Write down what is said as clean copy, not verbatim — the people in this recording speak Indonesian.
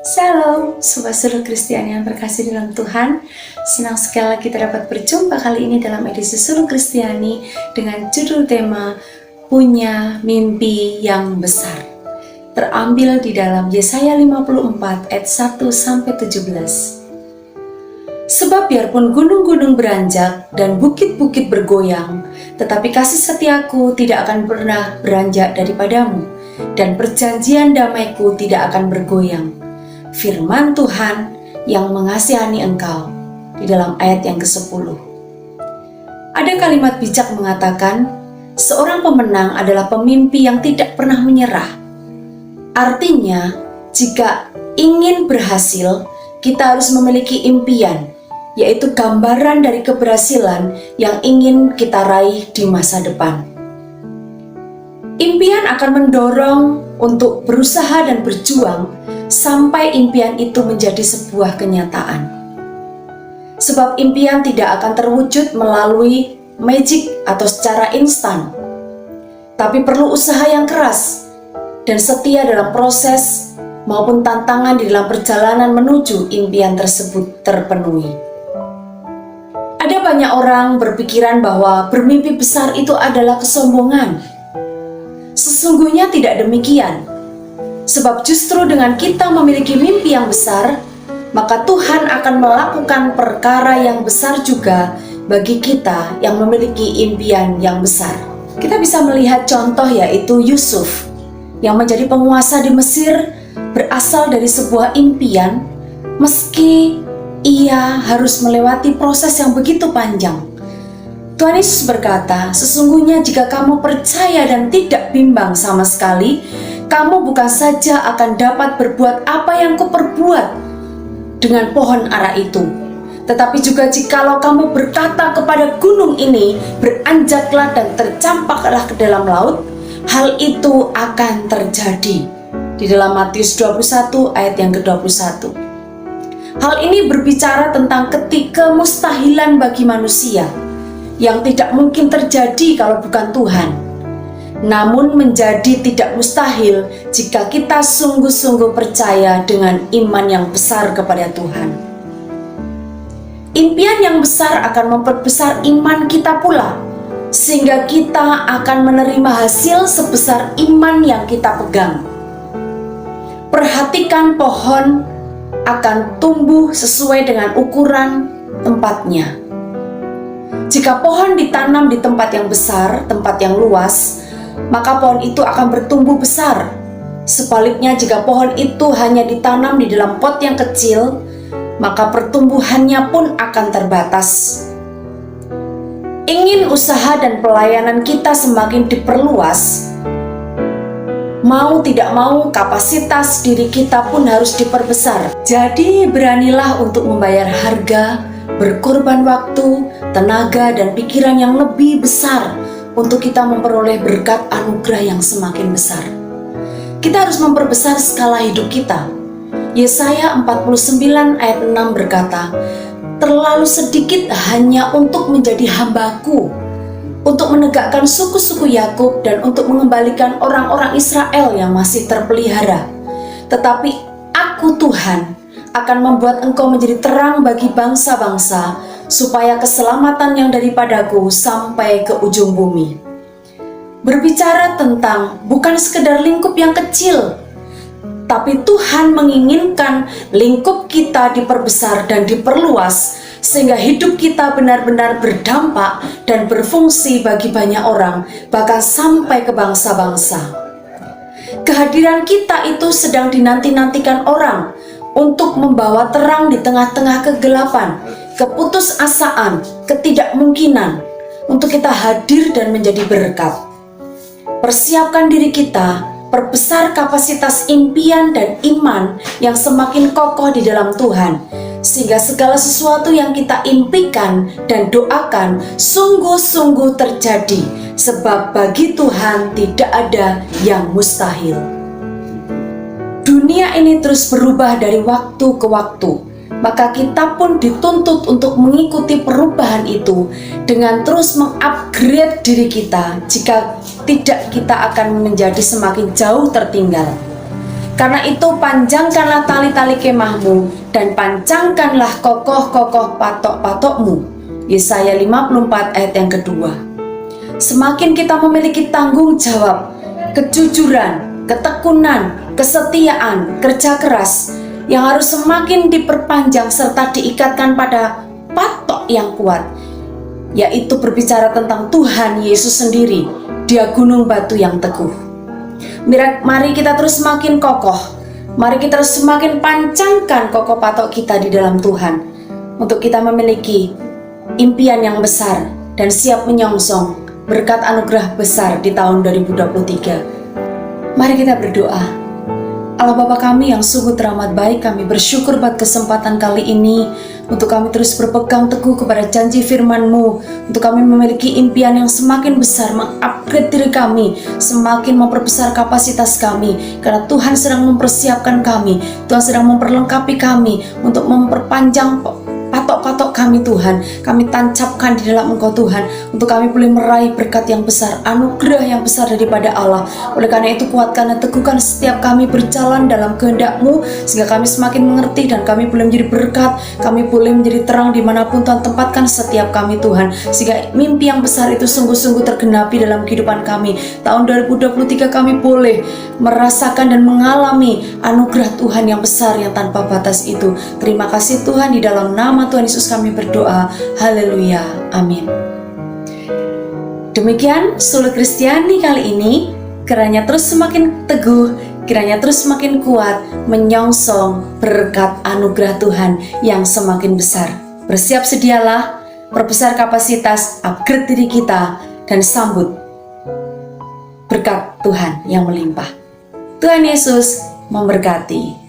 Shalom, Sobat Seluruh Kristiani yang terkasih dalam Tuhan. Senang sekali kita dapat berjumpa kali ini dalam edisi Seluruh Kristiani dengan judul tema Punya Mimpi yang Besar. Terambil di dalam Yesaya 54 ayat 1-17. Sebab biarpun gunung-gunung beranjak dan bukit-bukit bergoyang, tetapi kasih setiaku tidak akan pernah beranjak daripadamu, dan perjanjian damaiku tidak akan bergoyang. Firman Tuhan yang mengasihani engkau, di dalam ayat yang ke-10. Ada kalimat bijak mengatakan, seorang pemenang adalah pemimpi yang tidak pernah menyerah. Artinya, jika ingin berhasil, kita harus memiliki impian, yaitu gambaran dari keberhasilan yang ingin kita raih di masa depan. Impian akan mendorong untuk berusaha dan berjuang sampai impian itu menjadi sebuah kenyataan. Sebab impian tidak akan terwujud melalui magic atau secara instan, tapi perlu usaha yang keras dan setia dalam proses maupun tantangan di dalam perjalanan menuju impian tersebut terpenuhi. Ada banyak orang berpikiran bahwa bermimpi besar itu adalah kesombongan. Sesungguhnya tidak demikian. Sebab justru dengan kita memiliki mimpi yang besar, maka Tuhan akan melakukan perkara yang besar juga bagi kita yang memiliki impian yang besar. Kita bisa melihat contoh, yaitu Yusuf yang menjadi penguasa di Mesir berasal dari sebuah impian, meski ia harus melewati proses yang begitu panjang. Tuhan Yesus berkata, sesungguhnya jika kamu percaya dan tidak bimbang sama sekali, kamu bukan saja akan dapat berbuat apa yang kuperbuat dengan pohon ara itu, tetapi juga jikalau kamu berkata kepada gunung ini, beranjaklah dan tercampaklah ke dalam laut, hal itu akan terjadi. Di dalam Matius 21 ayat yang ke-21. Hal ini berbicara tentang kemustahilan bagi manusia yang tidak mungkin terjadi kalau bukan Tuhan. Namun menjadi tidak mustahil jika kita sungguh-sungguh percaya dengan iman yang besar kepada Tuhan. Impian yang besar akan memperbesar iman kita pula, sehingga kita akan menerima hasil sebesar iman yang kita pegang. Perhatikan pohon akan tumbuh sesuai dengan ukuran tempatnya. Jika pohon ditanam di tempat yang besar, tempat yang luas, maka pohon itu akan bertumbuh besar. Sebaliknya, jika pohon itu hanya ditanam di dalam pot yang kecil, maka pertumbuhannya pun akan terbatas. Ingin usaha dan pelayanan kita semakin diperluas, mau tidak mau kapasitas diri kita pun harus diperbesar. Jadi beranilah untuk membayar harga, berkorban waktu, tenaga, dan pikiran yang lebih besar untuk kita memperoleh berkat anugerah yang semakin besar. Kita harus memperbesar skala hidup kita. Yesaya 49 ayat 6 berkata, terlalu sedikit hanya untuk menjadi hambaku, untuk menegakkan suku-suku Yakub dan untuk mengembalikan orang-orang Israel yang masih terpelihara. Tetapi aku Tuhan akan membuat engkau menjadi terang bagi bangsa-bangsa, supaya keselamatan yang daripadaku sampai ke ujung bumi. Berbicara tentang bukan sekedar lingkup yang kecil, tapi Tuhan menginginkan lingkup kita diperbesar dan diperluas, sehingga hidup kita benar-benar berdampak dan berfungsi bagi banyak orang, bahkan sampai ke bangsa-bangsa. Kehadiran kita itu sedang dinanti-nantikan orang untuk membawa terang di tengah-tengah kegelapan, keputusasaan, ketidakmungkinan, untuk kita hadir dan menjadi berkat. Persiapkan diri kita, perbesar kapasitas impian dan iman yang semakin kokoh di dalam Tuhan, sehingga segala sesuatu yang kita impikan dan doakan sungguh-sungguh terjadi, sebab bagi Tuhan tidak ada yang mustahil. Dunia ini terus berubah dari waktu ke waktu, maka kita pun dituntut untuk mengikuti perubahan itu dengan terus mengupgrade diri kita. Jika tidak, kita akan menjadi semakin jauh tertinggal. Karena itu panjangkanlah tali-tali kemahmu dan pancangkanlah kokoh-kokoh patok-patokmu. Yesaya 54 ayat yang kedua. Semakin kita memiliki tanggung jawab, kejujuran, ketekunan, kesetiaan, kerja keras yang harus semakin diperpanjang serta diikatkan pada patok yang kuat, yaitu berbicara tentang Tuhan Yesus sendiri. Dia gunung batu yang teguh. Mari kita terus semakin kokoh. Mari kita terus semakin pancangkan kokoh patok kita di dalam Tuhan, untuk kita memiliki impian yang besar dan siap menyongsong berkat anugerah besar di tahun 2023. Mari kita berdoa. Allah Bapa kami yang sungguh teramat baik, kami bersyukur buat kesempatan kali ini untuk kami terus berpegang teguh kepada janji firman-Mu, untuk kami memiliki impian yang semakin besar, mengupgrade diri kami, semakin memperbesar kapasitas kami, karena Tuhan sedang mempersiapkan kami, Tuhan sedang memperlengkapi kami untuk memperpanjang patok-patok kami Tuhan. Kami tancapkan di dalam Engkau Tuhan, untuk kami boleh meraih berkat yang besar, anugerah yang besar daripada Allah. Oleh karena itu kuatkan dan teguhkan setiap kami berjalan dalam kehendak-Mu, sehingga kami semakin mengerti dan kami boleh menjadi berkat, kami boleh menjadi terang dimanapun Tuhan tempatkan setiap kami Tuhan, sehingga mimpi yang besar itu sungguh-sungguh tergenapi dalam kehidupan kami. Tahun 2023 kami boleh merasakan dan mengalami anugerah Tuhan yang besar yang tanpa batas itu. Terima kasih Tuhan, di dalam nama Tuhan Yesus kami berdoa. Haleluya. Amin. Demikian Solo Kristiani kali ini. Kiranya terus semakin teguh, kiranya terus semakin kuat menyongsong berkat anugerah Tuhan yang semakin besar. Bersiap sedialah, perbesar kapasitas, upgrade diri kita, dan sambut berkat Tuhan yang melimpah. Tuhan Yesus memberkati.